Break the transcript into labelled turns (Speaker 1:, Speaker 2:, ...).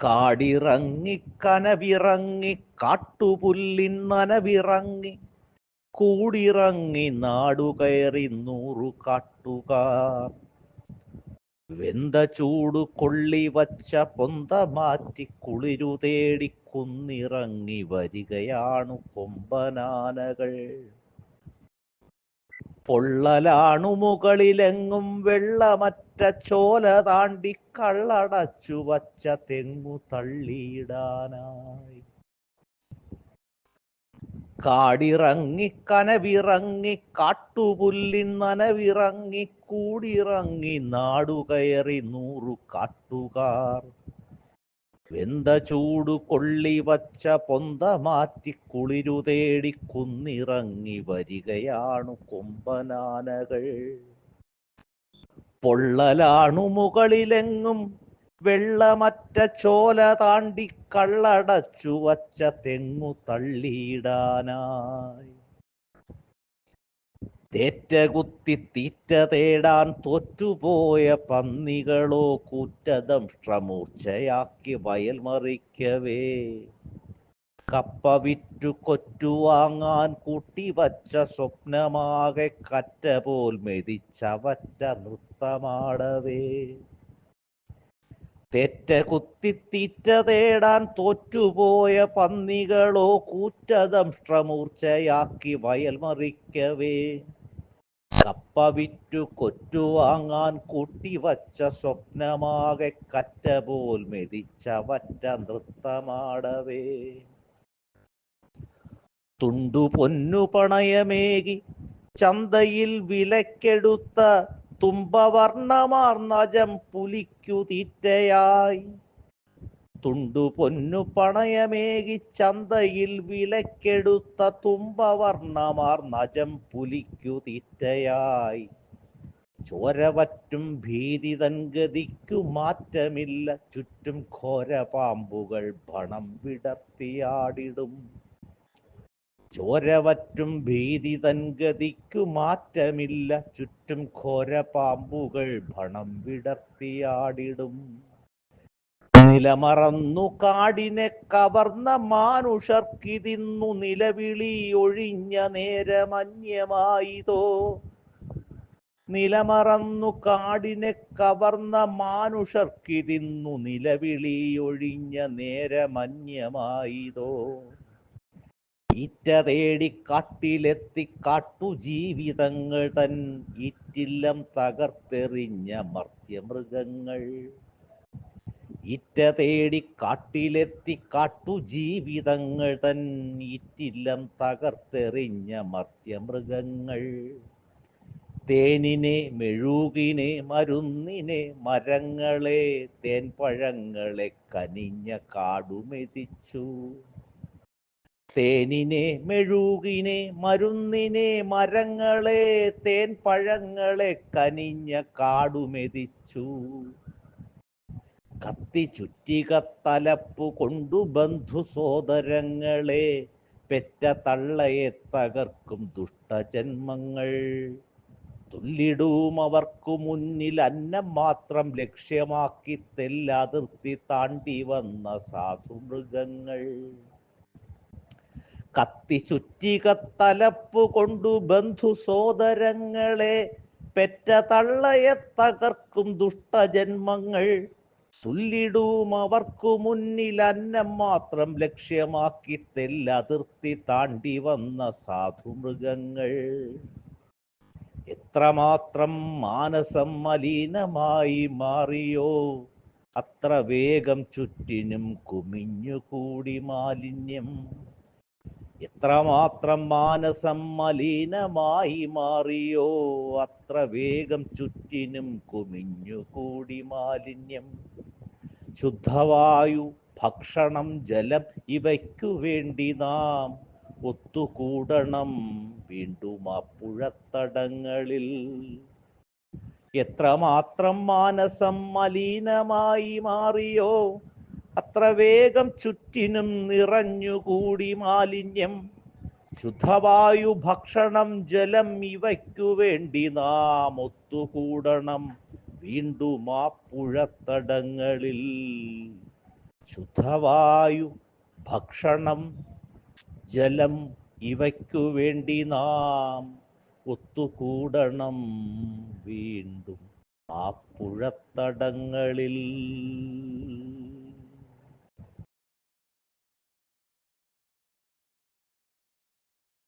Speaker 1: കാടിറങ്ങി കനവിറങ്ങി കാട്ടുപുല്ലിൻ നനവിറങ്ങി കൂടിറങ്ങി നാടുകയറി 100 കാട്ടുകാർ. വെന്ത ചൂടു കൊള്ളി വച്ച പൊന്ത മാറ്റി കുളിരു തേടി കുന്നിറങ്ങി വരികയാണു കൊമ്പനാനകൾ. പൊള്ളലാണു മുകളിലെങ്ങും വെള്ളമറ്റ ചോല താണ്ടി കള്ളടച്ചു വച്ച തെങ്ങു തള്ളിയിടാനായി. കാടിറങ്ങി കനവിറങ്ങി കാട്ടുപുല്ലിൻ നനവിറങ്ങി കൂടിറങ്ങി നാടുകയറി 100 കാട്ടുകാർ. വെന്ത ചൂടു കൊള്ളി വച്ച പൊന്ത മാറ്റി കുളിരു തേടി കുന്നിറങ്ങി വരികയാണു കൊമ്പനാനകൾ. പൊള്ളലാണു മുകളിലെങ്ങും വെള്ളമറ്റ ചോല താണ്ടി കള്ളടച്ചു വച്ച തെങ്ങു തള്ളിയിടാനായി. തേറ്റകുത്തി തീറ്റ തേടാൻ തോറ്റുപോയ പന്നികളോ കൂറ്റദംഷ്ട്രമൂർച്ചയാക്കി വയൽ മറിക്കവേ. കപ്പ വിറ്റു കൊറ്റുവാങ്ങാൻ കൂട്ടിവച്ച സ്വപ്നമാകെ കറ്റ പോൽ മെതിച്ചവറ്റ നൃത്തമാടവേ. തേറ്റകുത്തി തീറ്റ തേടാൻ തോറ്റുപോയ പന്നികളോ കൂറ്റദംഷ്ട്രമൂർച്ചയാക്കി വയൽ മറിക്കവേ. കപ്പ വിറ്റു കൊറ്റുവാങ്ങാൻ കൂട്ടിവച്ച സ്വപ്നമാകെ കറ്റ പോൽ മെതിച്ചവറ്റ നൃത്തമാടവേ. തുണ്ടു പൊന്നു പണയമേകി ചന്തയിൽ വിലക്കെടുത്ത തുമ്പവർണ്ണമാർന്നജം പുലിക്കു തീറ്റയായി. തുണ്ടു പൊന്നു പണയമേകി ചന്തയിൽ വിലക്കെടുത്ത തുമ്പവർണ്ണമാർന്നജം പുലിക്കു തീറ്റയായി. ചോരവറ്റും ഭീതി തൻ ഗതിക്കു മാറ്റമില്ല, ചുറ്റും ഘോര പാമ്പുകൾ ഭണം വിടർത്തിയാടിടും. ചോരവറ്റും ഭീതി തൻ ഗതിക്കു മാറ്റമില്ല, ചുറ്റും ഘോര പാമ്പുകൾ ഭണം വിടർത്തിയാടിടും. നിലമറന്നു കാടിനെ കവർന്ന മാനുഷർക്കിതിന്നു നിലവിളി ഒഴിഞ്ഞ നേരമന്യമായിതോ. നിലമറന്നു കാടിനെ കവർന്ന മാനുഷർക്കിതിന്നു നിലവിളി ഒഴിഞ്ഞ നേരമന്യമായിതോ. ഈറ്റ തേടി കാട്ടിലെത്തി കാട്ടുജീവിതങ്ങൾ തൻ ഈറ്റില്ലം തകർത്തെറിഞ്ഞ മർത്യമൃഗങ്ങൾ. ഈറ്റ തേടി കാട്ടിലെത്തി കാട്ടുജീവിതങ്ങൾ തൻ ഈറ്റില്ലം തകർത്തെറിഞ്ഞ മർത്യമൃഗങ്ങൾ. തേനിനെ മെഴുകിനെ മരുന്നിനെ മരങ്ങളെ തേൻപഴങ്ങളെ കനിഞ്ഞ കാടുമെതിച്ചു. തേനിനെ മെഴുകിനെ മരുന്നിനെ മരങ്ങളെ തേൻപഴങ്ങളെ കനിഞ്ഞ കാടുമെതിച്ചു. കത്തി ചുറ്റിക തലപ്പു കൊണ്ടു ബന്ധു സോദരങ്ങളെ പെറ്റ തള്ളയെ തകർക്കും ദുഷ്ടജന്മങ്ങൾ. തുല്ലിടും അവർക്കു മുന്നിൽ അന്നം മാത്രം ലക്ഷ്യമാക്കി തെല്ലതിർത്തി താണ്ടി വന്ന സാധുമൃഗങ്ങൾ. കത്തി ചുറ്റിക തലപ്പു കൊണ്ടു ബന്ധു സോദരങ്ങളെ പെറ്റ തള്ളയെ തകർക്കും ദുഷ്ടജന്മങ്ങൾ. തുല്ലിടും അവർക്കു മുന്നിൽ അന്നം മാത്രം ലക്ഷ്യമാക്കി തെല്ലതിർത്തി താണ്ടി വന്ന സാധുമൃഗങ്ങൾ. എത്രമാത്രം മാനസം മലിനമായി മാറിയോ, അത്ര വേഗം ചുറ്റിനും കുമിഞ്ഞുകൂടി മാലിന്യം. എത്രമാത്രം മാനസം മലിനമായി മാറിയോ, അത്ര വേഗം ചുറ്റിനും കുമിഞ്ഞുകൂടി മാലിന്യം. ശുദ്ധവായു, ഭക്ഷണം, ജലം ഇവയ്ക്കു വേണ്ടി നാം ഒത്തുകൂടണം വീണ്ടും ആ പുഴത്തടങ്ങളിൽ. എത്രമാത്രം മാനസം മലിനമായി മാറിയോ, അത്ര വേഗം ചുറ്റിനും നിറഞ്ഞുകൂടി മാലിന്യം. ശുദ്ധവായു, ഭക്ഷണം, ജലം ഇവയ്ക്കു വേണ്ടി നാം ഒത്തുകൂടണം വീണ്ടും ആ പുഴത്തടങ്ങളിൽ. ശുദ്ധവായു, ഭക്ഷണം, ജലം ഇവയ്ക്കു വേണ്ടി നാം ഒത്തുകൂടണം വീണ്ടും ആ പുഴത്തടങ്ങളിൽ.